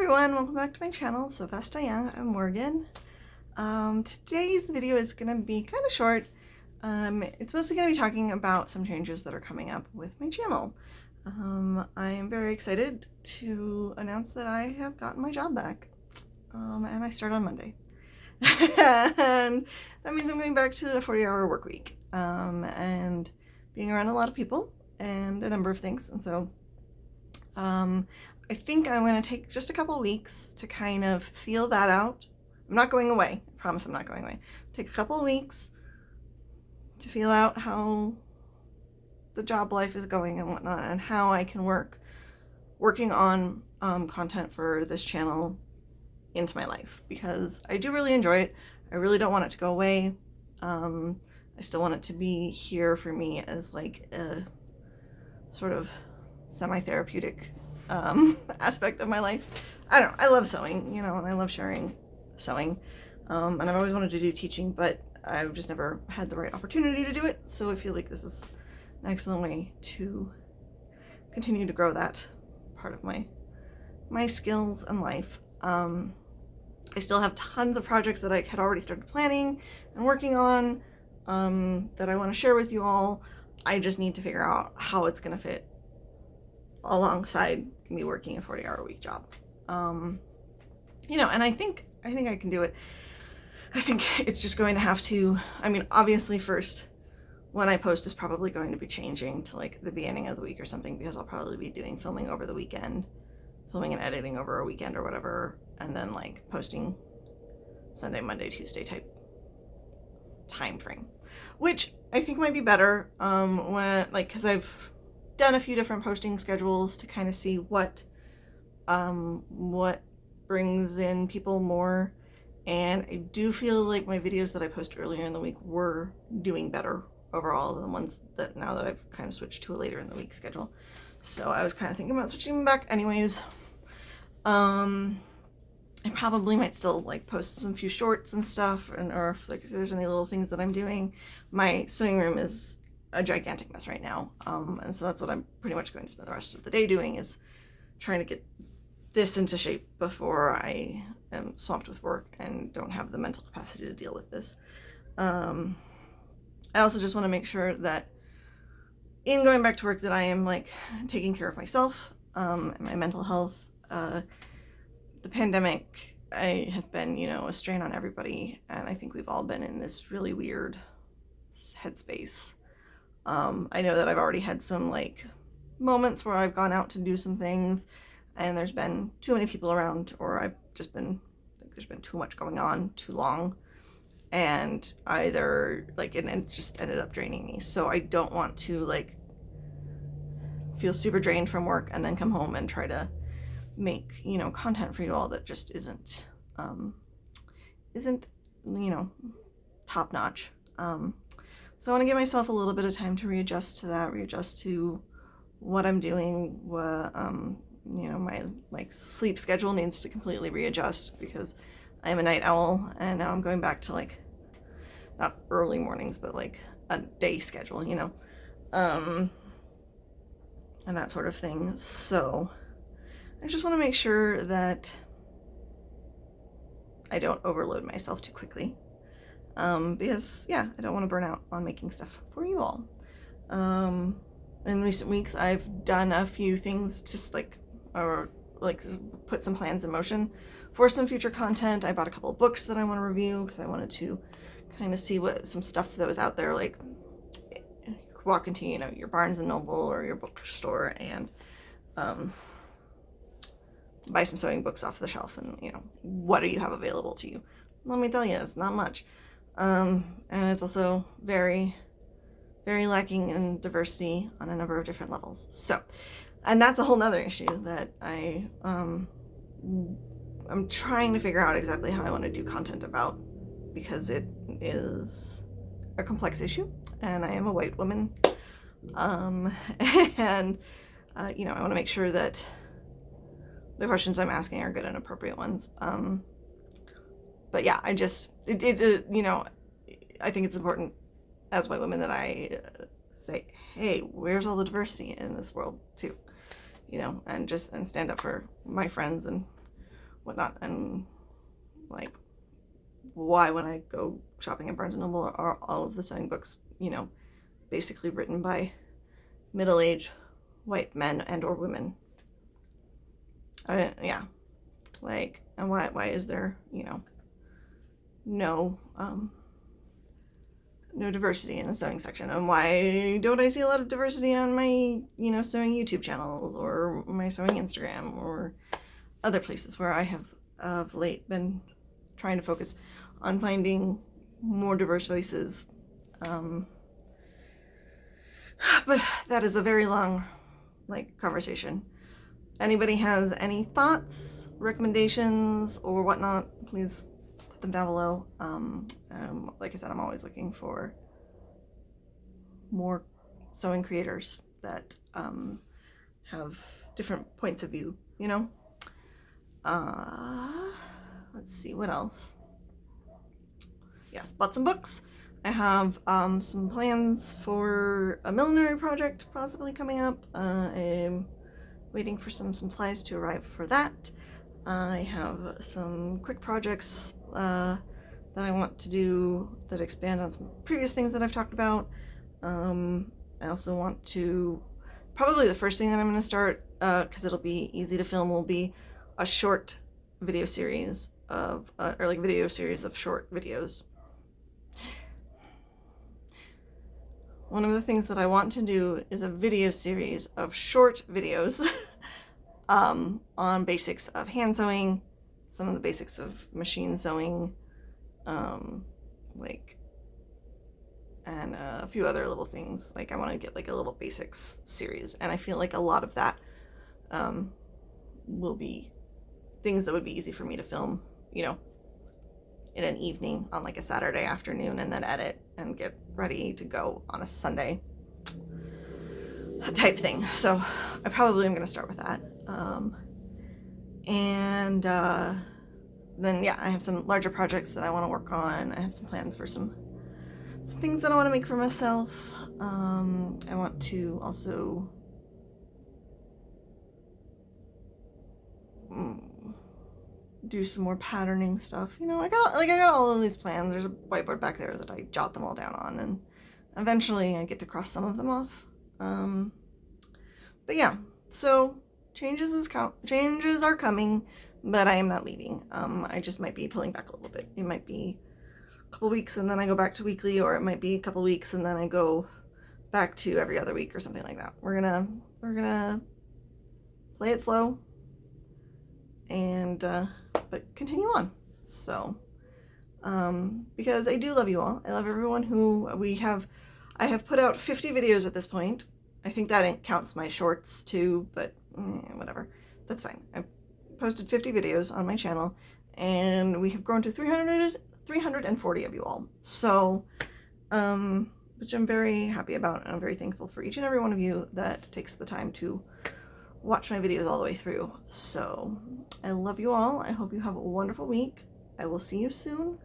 everyone, welcome back to my channel, SewFast DyeYoung. I'm Morgan. Today's video is going to be kind of short. It's mostly going to be talking about some changes that are coming up with my channel. I am very excited to announce that I have gotten my job back, and I start on Monday. And that means I'm going back to a 40-hour work week, and being around a lot of people and a number of things, and so I think I'm going to take just a couple of weeks to kind of feel that out. I'm not going away. I promise I'm not going away. Take a couple of weeks to feel out how the job life is going and whatnot, and how I can working on content for this channel into my life, because I do really enjoy it. I really don't want it to go away. I still want it to be here for me as like a sort of semi-therapeutic aspect of my life. I don't know, I love sewing, you know, and I love sharing sewing, and I've always wanted to do teaching, but I've just never had the right opportunity to do it, so I feel like this is an excellent way to continue to grow that part of my skills and life. I still have tons of projects that I had already started planning and working on that I want to share with you all. I just need to figure out how it's going to fit alongside me working a 40-hour week job. You know, and I think I can do it. I think it's just going to have to, I mean, obviously first, when I post is probably going to be changing to like the beginning of the week or something, because I'll probably be doing filming over the weekend, filming and editing over a weekend or whatever, and then like posting Sunday, Monday, Tuesday type time frame, which I think might be better when, like, because I've done a few different posting schedules to kind of see what brings in people more, and I do feel like my videos that I posted earlier in the week were doing better overall than the ones that now that I've kind of switched to a later in the week schedule. So I was kind of thinking about switching them back anyways. I probably might still like post some few shorts and stuff, and or if like there's any little things that I'm doing. My sewing room is a gigantic mess right now, and so that's what I'm pretty much going to spend the rest of the day doing, is trying to get this into shape before I am swamped with work and don't have the mental capacity to deal with this. I also just want to make sure that in going back to work that I am like taking care of myself, and my mental health. The pandemic has been, you know, a strain on everybody, and I think we've all been in this really weird headspace. I know that I've already had some like moments where I've gone out to do some things and there's been too many people around, or I've just been like there's been too much going on too long, and either like and it's just ended up draining me. So I don't want to like feel super drained from work and then come home and try to make, you know, content for you all that just isn't you know, top notch. So I want to give myself a little bit of time to readjust to that, readjust to what I'm doing. You know, my like sleep schedule needs to completely readjust because I'm a night owl, and now I'm going back to like not early mornings, but like a day schedule, you know, and that sort of thing. So I just want to make sure that I don't overload myself too quickly, because yeah, I don't want to burn out on making stuff for you all. In recent weeks, I've done a few things just like put some plans in motion for some future content. I bought a couple of books that I want to review because I wanted to kind of see what some stuff that was out there, like walk into, you know, your Barnes and Noble or your bookstore and buy some sewing books off the shelf, and you know, what do you have available to you? Let me tell you, it's not much, and it's also very, very lacking in diversity on a number of different levels. So, and that's a whole nother issue that I'm trying to figure out exactly how I want to do content about, because it is a complex issue, and I am a white woman, and you know, I want to make sure that the questions I'm asking are good and appropriate ones. But yeah, I just, you know, I think it's important as white women that I say, hey, where's all the diversity in this world too? You know, and stand up for my friends and whatnot, and like why when I go shopping at Barnes & Noble are all of the sewing books, you know, basically written by middle-aged white men and or women. Yeah, like, and why is there, you know, no diversity in the sewing section, and why don't I see a lot of diversity on my, you know, sewing YouTube channels or my sewing Instagram or other places where I have of late been trying to focus on finding more diverse voices. But that is a very long, like, conversation. Anybody has any thoughts, recommendations, or whatnot, please put them down below. Like I said, I'm always looking for more sewing creators that have different points of view, you know? Let's see, what else? Yes, bought some books. I have some plans for a millinery project possibly coming up. I'm waiting for some supplies to arrive for that. I have some quick projects that I want to do that expand on some previous things that I've talked about. I also want to, probably the first thing that I'm going to start, because it'll be easy to film, will be a short video series of, or like video series of short videos. One of the things that I want to do is a video series of short videos on basics of hand sewing, some of the basics of machine sewing, like, and a few other little things. Like, I want to get like a little basics series, and I feel like a lot of that will be things that would be easy for me to film, you know, in an evening on like a Saturday afternoon, and then edit and get ready to go on a Sunday type thing. So I probably am going to start with that. Then yeah, I have some larger projects that I want to work on. I have some plans for some things that I want to make for myself. I want to also do some more patterning stuff. You know, I got all of these plans. There's a whiteboard back there that I jot them all down on, and eventually I get to cross some of them off. But yeah, so changes are coming, but I am not leaving. I just might be pulling back a little bit. It might be a couple weeks and then I go back to weekly, or it might be a couple weeks and then I go back to every other week or something like that. We're gonna play it slow and but continue on. So because I do love you all. I love everyone who I have put out 50 videos at this point. I think that counts my shorts too, but whatever, that's fine. I've posted 50 videos on my channel, and we have grown to 340 of you all. So, which I'm very happy about, and I'm very thankful for each and every one of you that takes the time to watch my videos all the way through. So, I love you all. I hope you have a wonderful week. I will see you soon.